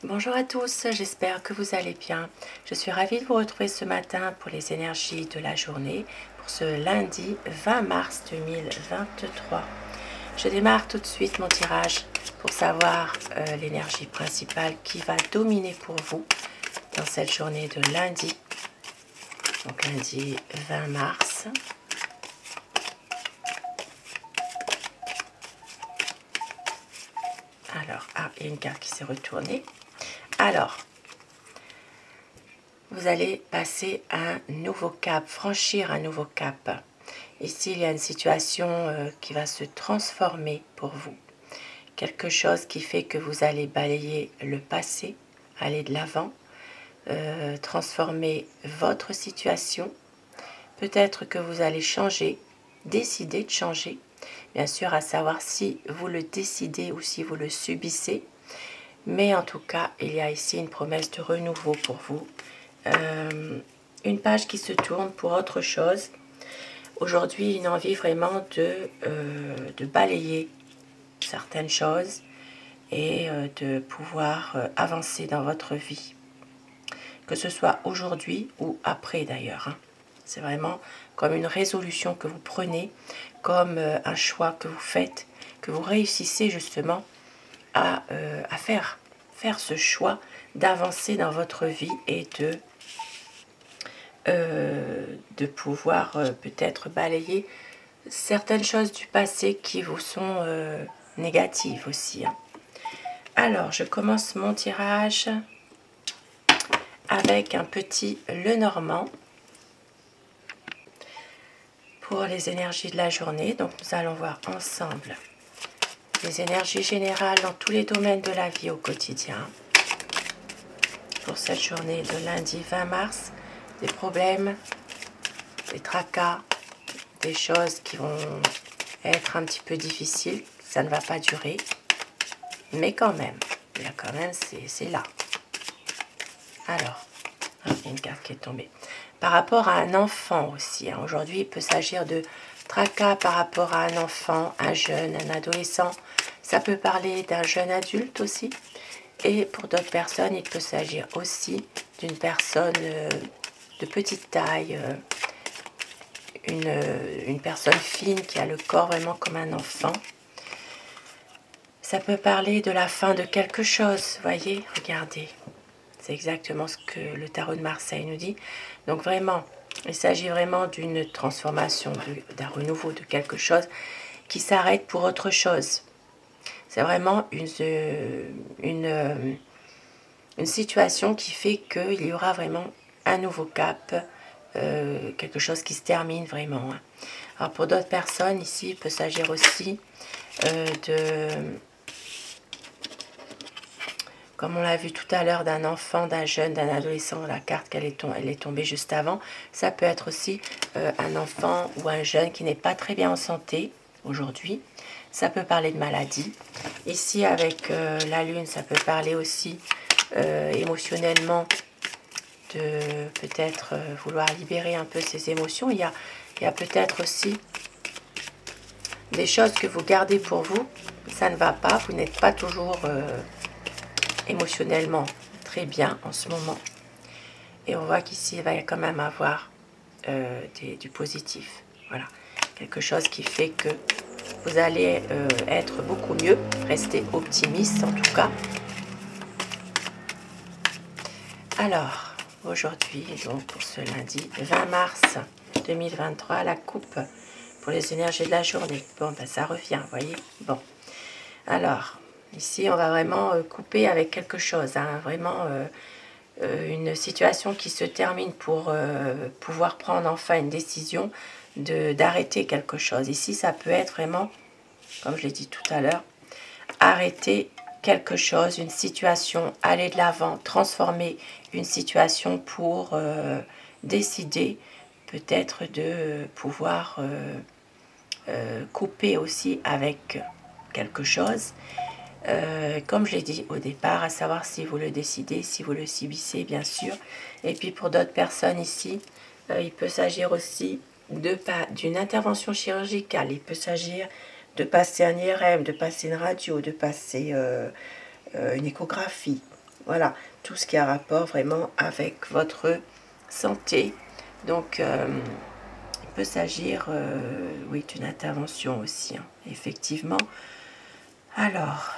Bonjour à tous, j'espère que vous allez bien. Je suis ravie de vous retrouver ce matin pour les énergies de la journée, pour ce lundi 20 mars 2023. Je démarre tout de suite mon tirage pour savoir l'énergie principale qui va dominer pour vous dans cette journée de lundi. Donc lundi 20 mars. Alors, il y a une carte qui s'est retournée. Alors, vous allez passer un nouveau cap, franchir un nouveau cap. Ici, il y a une situation qui va se transformer pour vous. Quelque chose qui fait que vous allez balayer le passé, aller de l'avant, transformer votre situation. Peut-être que vous allez changer, décider de changer. Bien sûr, à savoir si vous le décidez ou si vous le subissez. Mais en tout cas, il y a ici une promesse de renouveau pour vous. Une page qui se tourne pour autre chose. Aujourd'hui, une envie vraiment de balayer certaines choses et de pouvoir avancer dans votre vie. Que ce soit aujourd'hui ou après d'ailleurs. C'est vraiment comme une résolution que vous prenez, comme un choix que vous faites, que vous réussissez justement à faire ce choix d'avancer dans votre vie et de pouvoir peut-être balayer certaines choses du passé qui vous sont négatives aussi. Alors, je commence mon tirage avec un petit Lenormand pour les énergies de la journée. Donc, nous allons voir ensemble les énergies générales dans tous les domaines de la vie au quotidien. Pour cette journée de lundi 20 mars, des problèmes, des tracas, des choses qui vont être un petit peu difficiles. Ça ne va pas durer. Mais quand même, c'est là. Alors, il y a une carte qui est tombée. Par rapport à un enfant aussi, aujourd'hui, il peut s'agir de tracas par rapport à un enfant, un jeune, un adolescent. Ça peut parler d'un jeune adulte aussi. Et pour d'autres personnes, il peut s'agir aussi d'une personne de petite taille, une personne fine qui a le corps vraiment comme un enfant. Ça peut parler de la fin de quelque chose, voyez, regardez. C'est exactement ce que le tarot de Marseille nous dit. Donc vraiment, il s'agit vraiment d'une transformation, d'un renouveau de quelque chose qui s'arrête pour autre chose. C'est vraiment une situation qui fait qu'il y aura vraiment un nouveau cap, quelque chose qui se termine vraiment. Alors pour d'autres personnes, ici, il peut s'agir aussi comme on l'a vu tout à l'heure, d'un enfant, d'un jeune, d'un adolescent. La carte elle est tombée juste avant. Ça peut être aussi un enfant ou un jeune qui n'est pas très bien en santé aujourd'hui. Ça peut parler de maladie. Ici, avec la lune, ça peut parler aussi émotionnellement de peut-être vouloir libérer un peu ses émotions. Il y a peut-être aussi des choses que vous gardez pour vous. Ça ne va pas, vous n'êtes pas toujours émotionnellement très bien en ce moment. Et on voit qu'ici, il va quand même avoir du positif. Voilà, quelque chose qui fait que vous allez être beaucoup mieux. Restez optimiste en tout cas. Alors, aujourd'hui, donc pour ce lundi 20 mars 2023, la coupe pour les énergies de la journée. Bon, ben ça revient, vous voyez. Bon, alors, ici, on va vraiment couper avec quelque chose. Vraiment une situation qui se termine pour pouvoir prendre enfin une décision d'arrêter quelque chose. Ici, ça peut être vraiment, comme je l'ai dit tout à l'heure, arrêter quelque chose, une situation, aller de l'avant, transformer une situation pour décider peut-être de pouvoir couper aussi avec quelque chose. Comme je l'ai dit au départ, à savoir si vous le décidez, si vous le subissez, bien sûr. Et puis pour d'autres personnes ici, il peut s'agir aussi d'une intervention chirurgicale. Il peut s'agir de passer un IRM, de passer une radio, de passer une échographie. Voilà, tout ce qui a rapport vraiment avec votre santé. Donc, il peut s'agir, oui, d'une intervention aussi, hein, effectivement. Alors,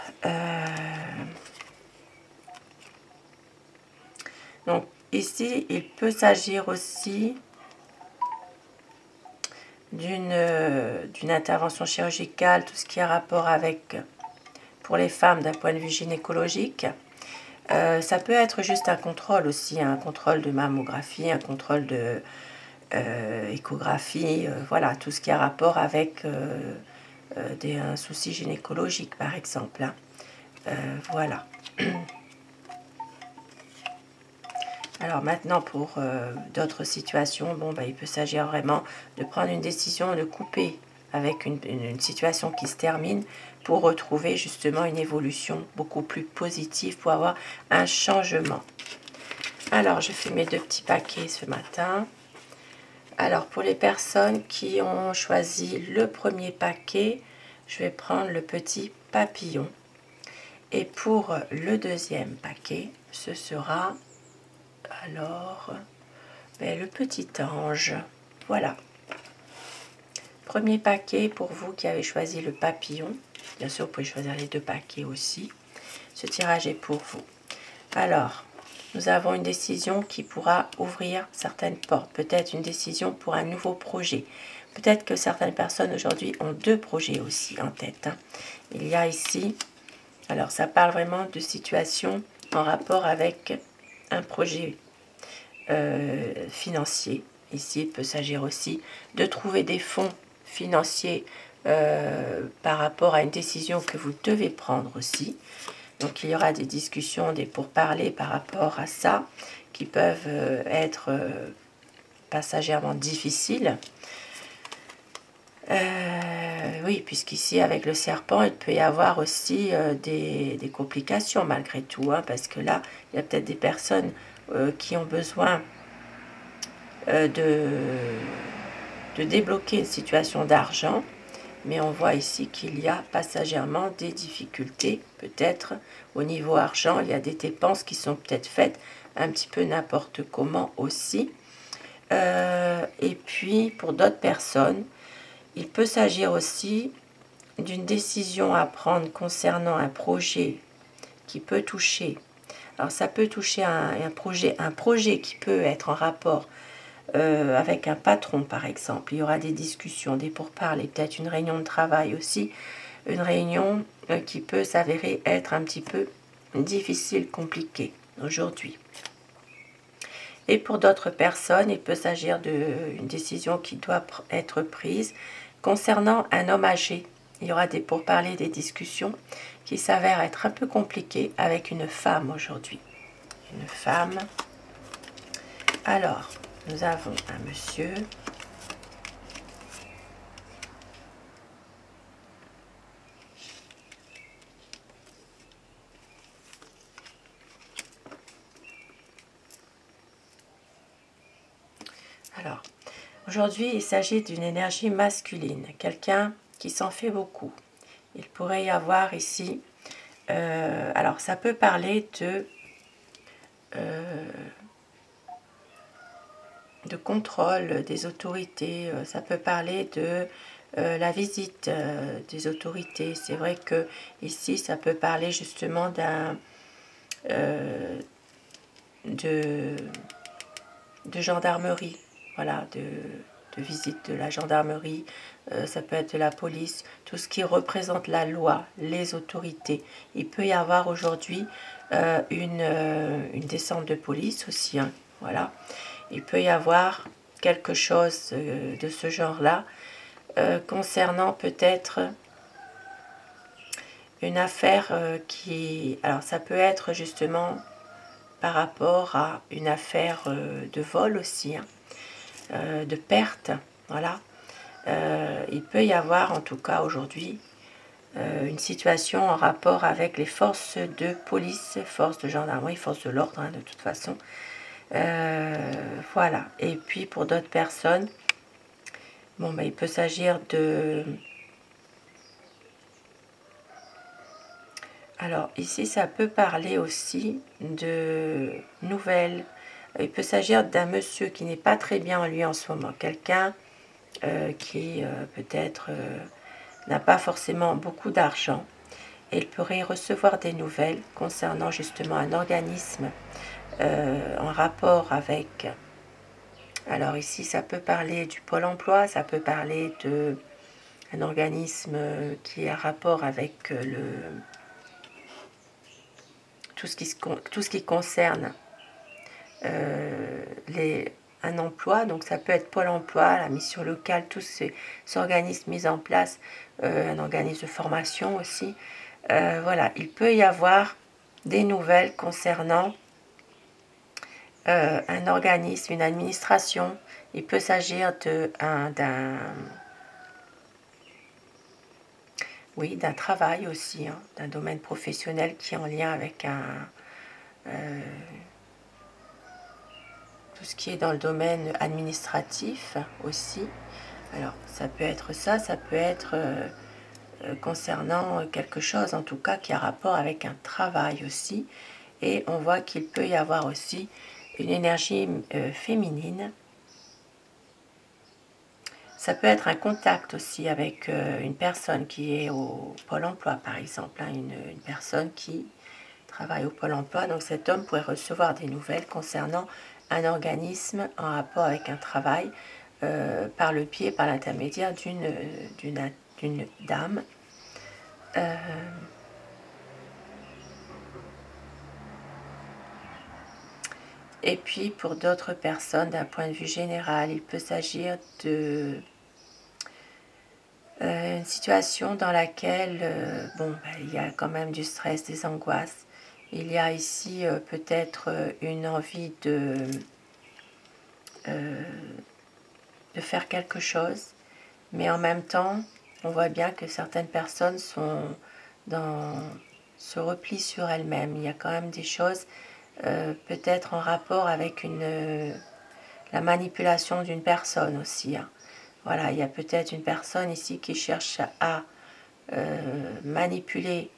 donc ici, il peut s'agir aussi d'une intervention chirurgicale, tout ce qui a rapport avec, pour les femmes, d'un point de vue gynécologique. Ça peut être juste un contrôle aussi, un contrôle de mammographie, un contrôle de échographie, voilà, tout ce qui a rapport avec un souci gynécologique, par exemple. Hein. Voilà. Alors maintenant, pour d'autres situations, bon, bah, il peut s'agir vraiment de prendre une décision, de couper avec une situation qui se termine pour retrouver justement une évolution beaucoup plus positive, pour avoir un changement. Alors, je fais mes 2 petits paquets ce matin. Alors, pour les personnes qui ont choisi le premier paquet, je vais prendre le petit papillon. Et pour le deuxième paquet, ce sera alors le petit ange. Voilà. Premier paquet pour vous qui avez choisi le papillon. Bien sûr, vous pouvez choisir les 2 paquets aussi. Ce tirage est pour vous. Alors, nous avons une décision qui pourra ouvrir certaines portes. Peut-être une décision pour un nouveau projet. Peut-être que certaines personnes aujourd'hui ont 2 projets aussi en tête. Hein. Il y a ici, alors ça parle vraiment de situation en rapport avec un projet financier. Ici, il peut s'agir aussi de trouver des fonds financiers par rapport à une décision que vous devez prendre aussi. Donc il y aura des discussions, des pourparlers par rapport à ça, qui peuvent être passagèrement difficiles. Oui, puisqu'ici avec le serpent, il peut y avoir aussi des complications malgré tout, hein, parce que là, il y a peut-être des personnes qui ont besoin de débloquer une situation d'argent, mais on voit ici qu'il y a passagèrement des difficultés, peut-être au niveau argent, il y a des dépenses qui sont peut-être faites un petit peu n'importe comment aussi. Et puis pour d'autres personnes, il peut s'agir aussi d'une décision à prendre concernant un projet qui peut toucher. Alors ça peut toucher un projet qui peut être en rapport avec un patron par exemple. Il y aura des discussions, des pourparlers, peut-être une réunion de travail aussi. Une réunion qui peut s'avérer être un petit peu difficile, compliquée aujourd'hui. Et pour d'autres personnes, il peut s'agir d'une décision qui doit être prise concernant un homme âgé. Il y aura des pourparlers, des discussions qui s'avèrent être un peu compliquées avec une femme aujourd'hui. Une femme. Alors, nous avons un monsieur. Alors, aujourd'hui, il s'agit d'une énergie masculine, quelqu'un qui s'en fait beaucoup. Il pourrait y avoir ici, alors ça peut parler de contrôle des autorités, ça peut parler de la visite des autorités. C'est vrai que ici, ça peut parler justement de gendarmerie, voilà, de visite de la gendarmerie, ça peut être de la police, tout ce qui représente la loi, les autorités. Il peut y avoir aujourd'hui une descente de police aussi, hein, voilà. Il peut y avoir quelque chose de ce genre-là, concernant peut-être une affaire qui... Alors ça peut être justement par rapport à une affaire de vol aussi, hein, de perte, voilà. Il peut y avoir en tout cas aujourd'hui une situation en rapport avec les forces de police, forces de gendarmerie, forces de l'ordre, hein, de toute façon. Voilà. Et puis pour d'autres personnes, bon, il peut s'agir de... Alors ici, ça peut parler aussi de nouvelles. Il peut s'agir d'un monsieur qui n'est pas très bien en lui en ce moment. Quelqu'un qui peut-être n'a pas forcément beaucoup d'argent. Et il pourrait recevoir des nouvelles concernant justement un organisme en rapport avec... Alors ici, ça peut parler du Pôle emploi, ça peut parler de un organisme qui a rapport avec tout ce qui concerne un emploi. Donc ça peut être Pôle emploi, la mission locale, tous ces organismes mis en place, un organisme de formation aussi. Voilà, il peut y avoir des nouvelles concernant un organisme, une administration. Il peut s'agir d'un travail aussi, hein, d'un domaine professionnel qui est en lien avec tout ce qui est dans le domaine administratif aussi. Alors, ça peut être ça, ça peut être concernant quelque chose, en tout cas, qui a rapport avec un travail aussi. Et on voit qu'il peut y avoir aussi une énergie féminine. Ça peut être un contact aussi avec une personne qui est au Pôle emploi, par exemple, hein, une personne qui travaille au Pôle emploi. Donc cet homme pourrait recevoir des nouvelles concernant un organisme en rapport avec un travail par le biais, par l'intermédiaire d'une dame. Et puis pour d'autres personnes, d'un point de vue général, il peut s'agir de une situation dans laquelle il y a quand même du stress, des angoisses. Il y a ici peut-être une envie de faire quelque chose, mais en même temps, on voit bien que certaines personnes se replient sur elles-mêmes. Il y a quand même des choses peut-être en rapport avec la manipulation d'une personne aussi, hein. Voilà, il y a peut-être une personne ici qui cherche à manipuler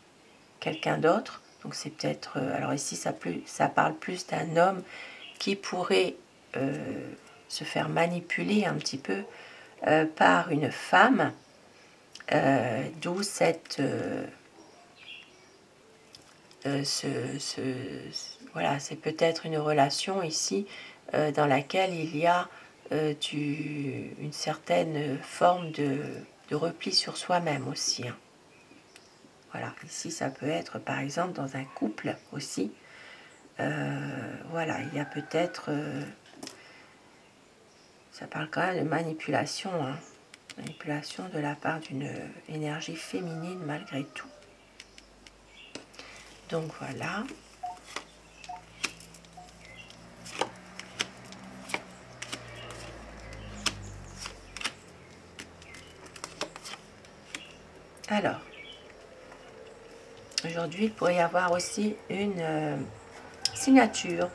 quelqu'un d'autre. Donc c'est peut-être... alors ici, ça parle plus d'un homme qui pourrait se faire manipuler un petit peu par une femme. D'où cette... voilà, c'est peut-être une relation ici dans laquelle il y a une certaine forme de repli sur soi-même aussi, hein. Voilà, ici ça peut être par exemple dans un couple aussi. Voilà, il y a peut-être... ça parle quand même de manipulation, hein. Manipulation de la part d'une énergie féminine malgré tout. Donc voilà. Alors, aujourd'hui, il pourrait y avoir aussi une signature.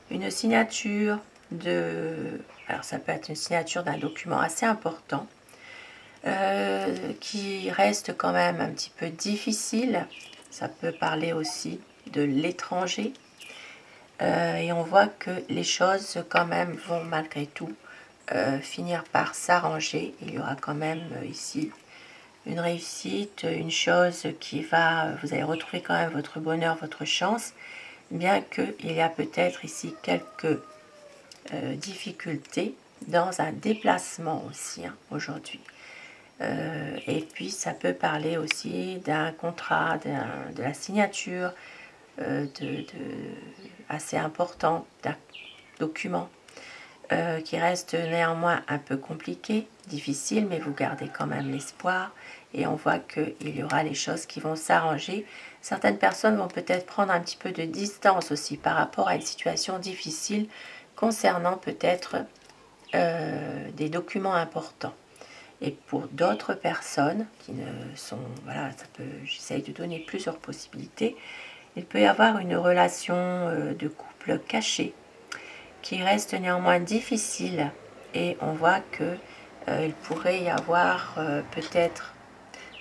Une signature de... Alors, ça peut être une signature d'un document assez important qui reste quand même un petit peu difficile. Ça peut parler aussi de l'étranger. Et on voit que les choses quand même vont malgré tout finir par s'arranger. Il y aura quand même ici une réussite, une chose qui va... Vous allez retrouver quand même votre bonheur, votre chance, bien qu'il y a peut-être ici quelques difficultés dans un déplacement aussi, hein, aujourd'hui. Et puis ça peut parler aussi d'un contrat, de la signature assez important, d'un document qui reste néanmoins un peu compliqué, difficile, mais vous gardez quand même l'espoir et on voit qu'il y aura les choses qui vont s'arranger. Certaines personnes vont peut-être prendre un petit peu de distance aussi par rapport à une situation difficile concernant peut-être des documents importants. Et pour d'autres personnes qui ne sont... Voilà, j'essaye de donner plusieurs possibilités. Il peut y avoir une relation de couple cachée qui reste néanmoins difficile et on voit que il pourrait y avoir peut-être,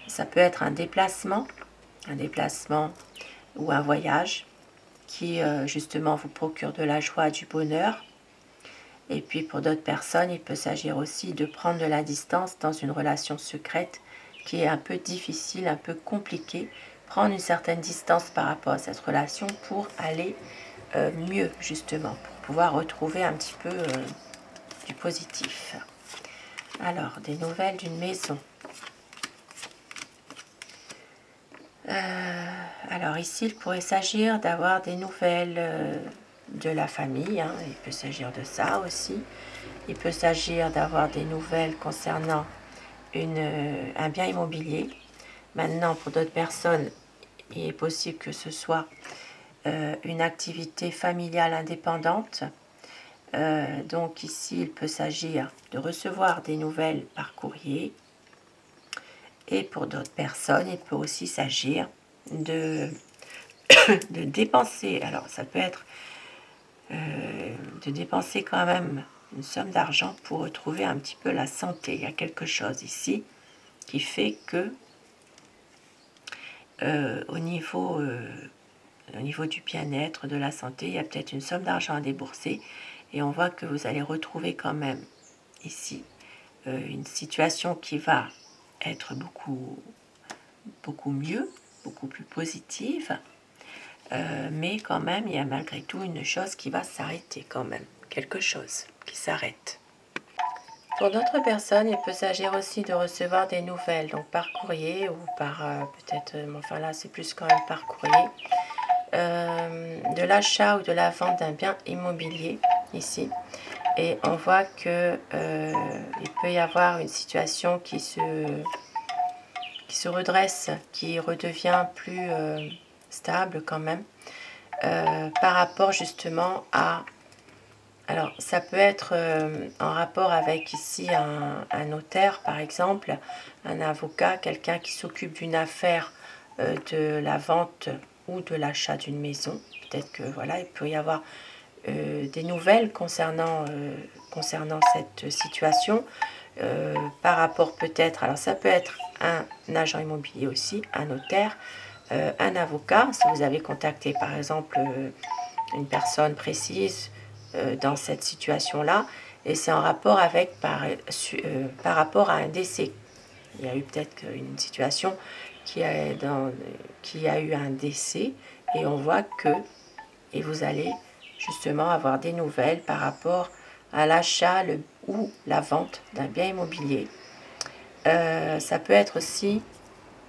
ça peut être un déplacement un déplacement ou un voyage qui justement vous procure de la joie, du bonheur. Et puis pour d'autres personnes, il peut s'agir aussi de prendre de la distance dans une relation secrète qui est un peu difficile, un peu compliquée. Prendre une certaine distance par rapport à cette relation pour aller mieux justement, pour pouvoir retrouver un petit peu du positif. Alors, des nouvelles d'une maison. Alors ici, il pourrait s'agir d'avoir des nouvelles de la famille, hein. Il peut s'agir de ça aussi. Il peut s'agir d'avoir des nouvelles concernant un bien immobilier. Maintenant, pour d'autres personnes, il est possible que ce soit une activité familiale indépendante. Donc ici, il peut s'agir de recevoir des nouvelles par courrier. Et pour d'autres personnes, il peut aussi s'agir de dépenser. Alors, ça peut être de dépenser quand même une somme d'argent pour retrouver un petit peu la santé. Il y a quelque chose ici qui fait que au niveau du bien-être, de la santé, il y a peut-être une somme d'argent à débourser. Et on voit que vous allez retrouver quand même ici une situation qui va être beaucoup mieux, beaucoup plus positive. Mais quand même, il y a malgré tout une chose qui va s'arrêter quand même. Quelque chose qui s'arrête. Pour d'autres personnes, il peut s'agir aussi de recevoir des nouvelles, donc par courrier ou par peut-être, enfin là c'est plus quand même par courrier, de l'achat ou de la vente d'un bien immobilier ici. Et on voit que il peut y avoir une situation qui se redresse, qui redevient plus stable quand même, par rapport justement à... Alors, ça peut être en rapport avec ici un notaire, par exemple, un avocat, quelqu'un qui s'occupe d'une affaire de la vente ou de l'achat d'une maison. Peut-être que voilà, il peut y avoir des nouvelles concernant cette situation, par rapport peut-être, alors ça peut être un agent immobilier aussi, un notaire, un avocat, si vous avez contacté par exemple une personne précise dans cette situation-là, et c'est en rapport avec par rapport à un décès. Il y a eu peut-être une situation qui a eu un décès, et on voit que, et vous allez justement avoir des nouvelles par rapport à l'achat ou la vente d'un bien immobilier. Ça peut être aussi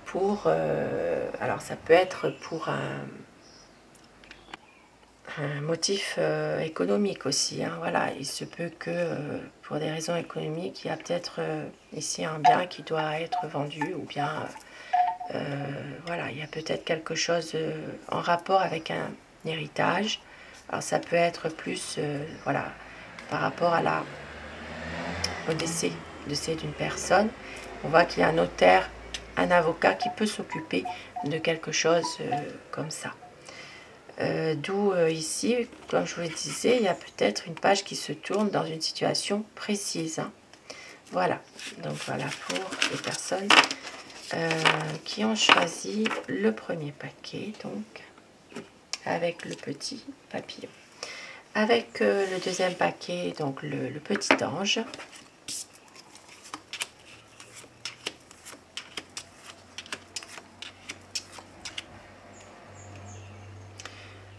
pour, alors ça peut être pour un motif économique aussi, hein. Voilà, il se peut que pour des raisons économiques, il y a peut-être ici un bien qui doit être vendu, ou bien voilà, il y a peut-être quelque chose en rapport avec un héritage. Alors ça peut être plus voilà, par rapport au décès d'une personne. On voit qu'il y a un notaire, un avocat qui peut s'occuper de quelque chose comme ça. D'où ici, comme je vous le disais, il y a peut-être une page qui se tourne dans une situation précise, hein. Voilà, donc voilà pour les personnes qui ont choisi le premier paquet, donc avec le petit papillon. Avec le deuxième paquet, donc le petit ange.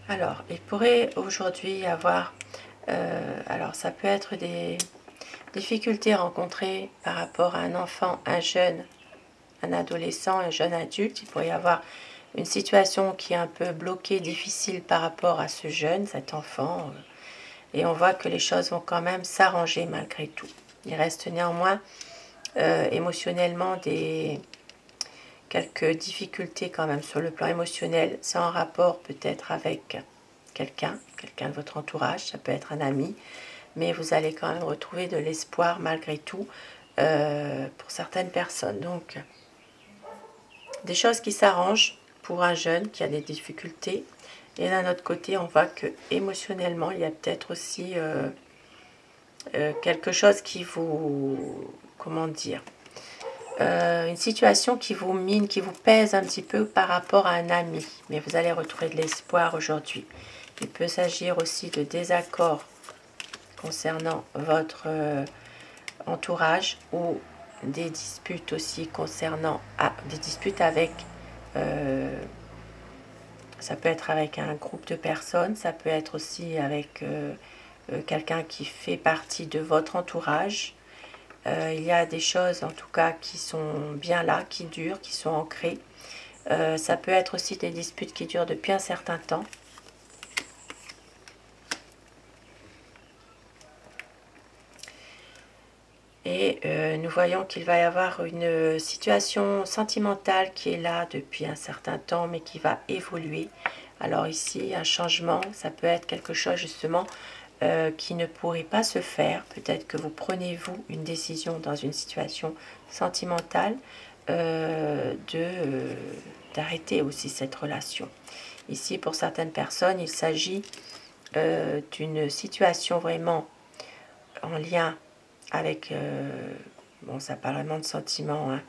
Alors, il pourrait aujourd'hui y avoir, alors ça peut être des difficultés rencontrées par rapport à un enfant, un jeune, un adolescent, un jeune adulte. Il pourrait y avoir une situation qui est un peu bloquée, difficile par rapport à ce jeune, cet enfant. Et on voit que les choses vont quand même s'arranger malgré tout. Il reste néanmoins émotionnellement quelques difficultés quand même sur le plan émotionnel. C'est en rapport peut-être avec quelqu'un de votre entourage, ça peut être un ami, mais vous allez quand même retrouver de l'espoir malgré tout pour certaines personnes. Donc, des choses qui s'arrangent pour un jeune qui a des difficultés. Et d'un autre côté, on voit que émotionnellement, il y a peut-être aussi quelque chose qui vous... Comment dire, une situation qui vous mine, qui vous pèse un petit peu par rapport à un ami. Mais vous allez retrouver de l'espoir aujourd'hui. Il peut s'agir aussi de désaccords concernant votre entourage ou des disputes aussi concernant des disputes avec ça peut être avec un groupe de personnes, ça peut être aussi avec quelqu'un qui fait partie de votre entourage. Il y a des choses en tout cas qui sont bien là, qui durent, qui sont ancrées. Ça peut être aussi des disputes qui durent depuis un certain temps. Et nous voyons qu'il va y avoir une situation sentimentale qui est là depuis un certain temps, mais qui va évoluer. Alors ici, un changement, ça peut être quelque chose justement qui ne pourrait pas se faire. Peut-être que vous prenez, vous, une décision dans une situation sentimentale d'arrêter aussi cette relation. Ici, pour certaines personnes, il s'agit d'une situation vraiment en lien avec, bon, ça parle vraiment de sentiments, hein,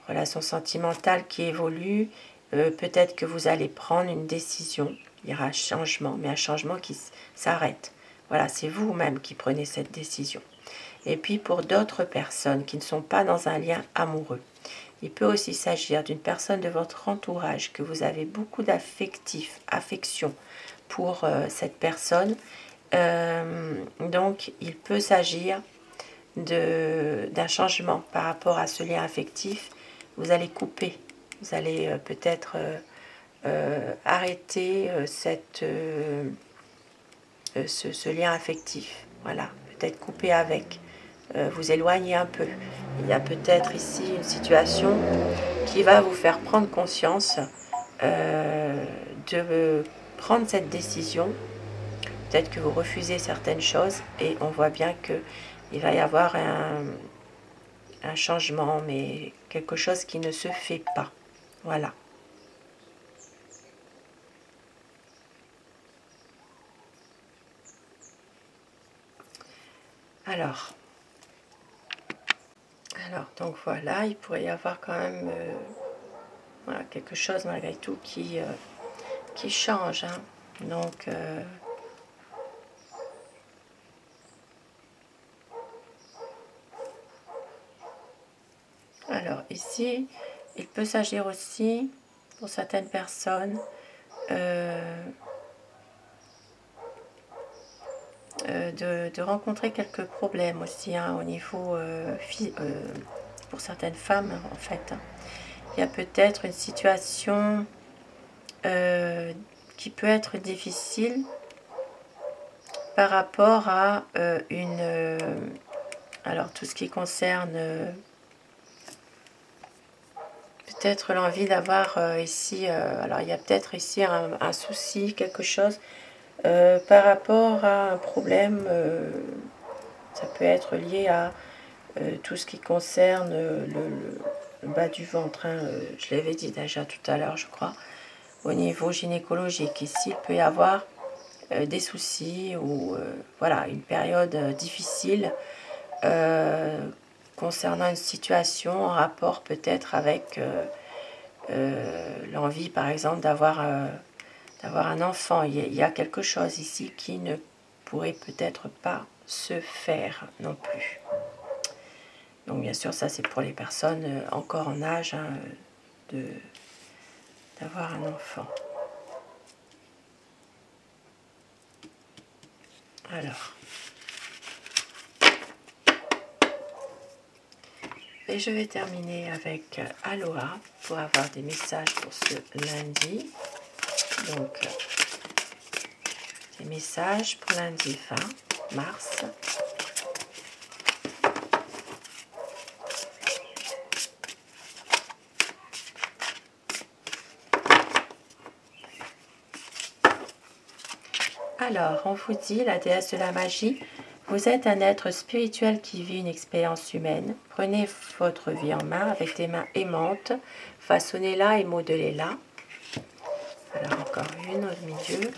relation sentimentale qui évolue. Peut-être que vous allez prendre une décision, il y aura un changement, mais un changement qui s'arrête. Voilà, c'est vous-même qui prenez cette décision. Et puis pour d'autres personnes qui ne sont pas dans un lien amoureux, il peut aussi s'agir d'une personne de votre entourage que vous avez beaucoup affection pour cette personne. Donc il peut s'agir d'un changement par rapport à ce lien affectif. Vous allez couper, vous allez peut-être arrêter ce lien affectif. Voilà, peut-être couper avec, vous éloigner un peu. Il y a peut-être ici une situation qui va vous faire prendre conscience de prendre cette décision. Peut-être que vous refusez certaines choses et on voit bien qu'il va y avoir un changement, mais quelque chose qui ne se fait pas. Voilà. Alors, donc voilà, il pourrait y avoir quand même voilà, quelque chose malgré tout qui change. Hein. Donc, alors ici, il peut s'agir aussi, pour certaines personnes, de rencontrer quelques problèmes aussi hein, au niveau pour certaines femmes en fait. Il y a peut-être une situation qui peut être difficile par rapport à alors tout ce qui concerne peut-être l'envie d'avoir ici, alors il y a peut-être ici un souci, quelque chose par rapport à un problème, ça peut être lié à tout ce qui concerne le bas du ventre, hein, je l'avais dit déjà tout à l'heure je crois, au niveau gynécologique. Ici il peut y avoir des soucis ou voilà, une période difficile concernant une situation en rapport peut-être avec l'envie par exemple d'avoir un enfant. Il y a quelque chose ici qui ne pourrait peut-être pas se faire non plus. Donc bien sûr ça c'est pour les personnes encore en âge hein, d'avoir un enfant. Alors, et je vais terminer avec Aloha pour avoir des messages pour ce lundi. Donc, des messages pour lundi 20 mars. Alors, on vous dit, la déesse de la magie, vous êtes un être spirituel qui vit une expérience humaine. Prenez votre vie en main avec des mains aimantes, façonnez-la et modelez-la. Alors, encore une au milieu.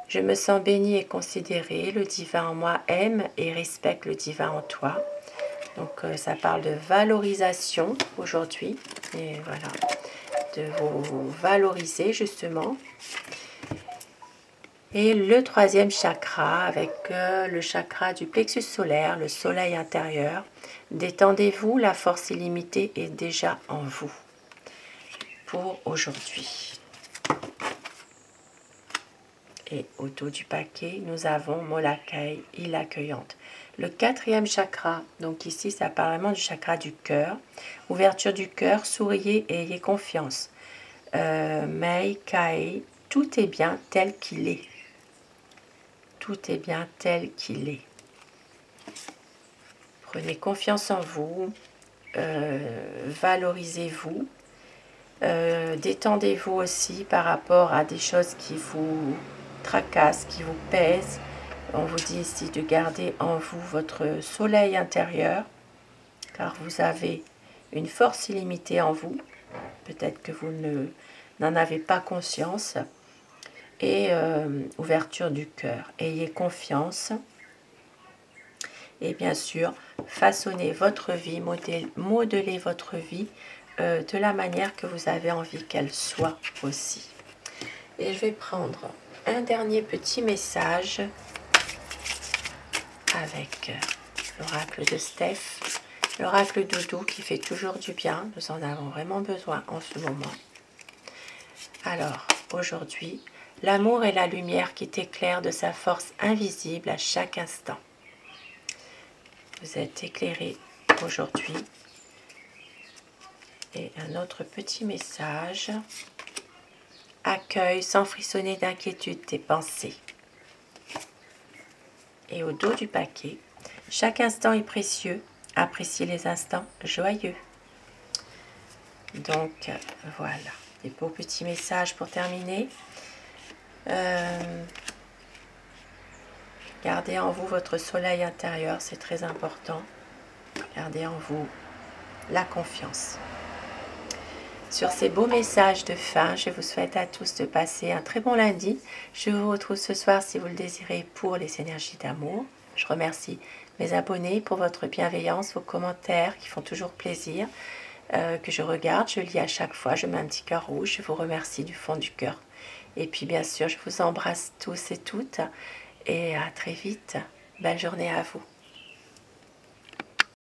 Je me sens bénie et considérée, le divin en moi aime et respecte le divin en toi. Donc ça parle de valorisation aujourd'hui. Et voilà, de vous valoriser justement. Et le troisième chakra avec le chakra du plexus solaire, le soleil intérieur. Détendez-vous, la force illimitée est déjà en vous pour aujourd'hui. Et au dos du paquet, nous avons Molokai, île accueillante. Le quatrième chakra, donc ici ça parle vraiment du chakra du cœur. Ouverture du cœur, souriez et ayez confiance. Mei Kai, tout est bien tel qu'il est. Tout est bien tel qu'il est. Prenez confiance en vous, valorisez-vous, détendez-vous aussi par rapport à des choses qui vous tracassent, qui vous pèsent. On vous dit ici de garder en vous votre soleil intérieur, car vous avez une force illimitée en vous. Peut-être que vous n'en avez pas conscience. Et ouverture du cœur. Ayez confiance. Et bien sûr, façonnez votre vie, modelez votre vie de la manière que vous avez envie qu'elle soit aussi. Et je vais prendre un dernier petit message avec l'oracle de Steph, l'oracle doudou qui fait toujours du bien. Nous en avons vraiment besoin en ce moment. Alors, aujourd'hui, l'amour est la lumière qui t'éclaire de sa force invisible à chaque instant. Vous êtes éclairé aujourd'hui. Et un autre petit message. Accueille sans frissonner d'inquiétude tes pensées. Et au dos du paquet, chaque instant est précieux. Apprécie les instants joyeux. Donc, voilà. Des beaux petits messages pour terminer. Gardez en vous votre soleil intérieur, c'est très important. Gardez en vous la confiance. Sur ces beaux messages de fin, je vous souhaite à tous de passer un très bon lundi. Je vous retrouve ce soir si vous le désirez pour les énergies d'amour. Je remercie mes abonnés pour votre bienveillance, vos commentaires qui font toujours plaisir, que je regarde, je lis à chaque fois, je mets un petit cœur rouge, je vous remercie du fond du cœur. Et puis bien sûr, je vous embrasse tous et toutes et à très vite. Belle journée à vous.